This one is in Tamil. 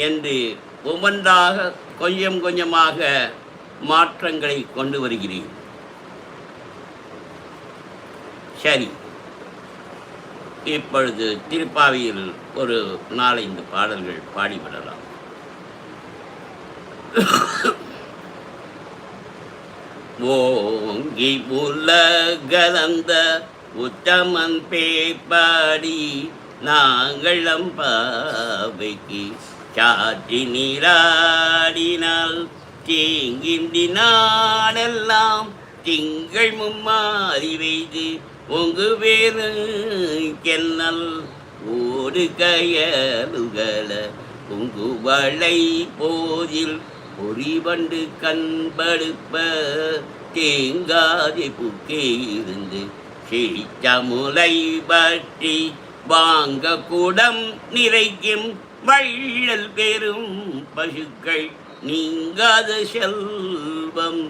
என்று ஒவ்வொன்றாக கொஞ்சம் கொஞ்சமாக மாற்றங்களை கொண்டு வருகிறேன். சரி, இப்பொழுது திருப்பாவியில் ஒரு 4-5 பாடல்கள் பாடிவிடலாம். ஓங்கி உலகலந்த உத்தமன் பேர்பாடி நாங்களம் பாவைக்கு சாற்றி நீராடினால் தீங்கின்றி நாடெல்லாம் திங்கள் மும்மாறி வைத்து உங்கு வேறு கென்னல் ஓடு கயலுகள உங்கு வளை போதில் பொறிவண்டு கண்படுப்ப தேங்காதி புக்கே இருந்து சிரிச்சமுலை பற்றி வாங்க குடம் நிறைக்கும் வள்ளல் பெரும் பசுக்கள் நீங்காத செல்வம்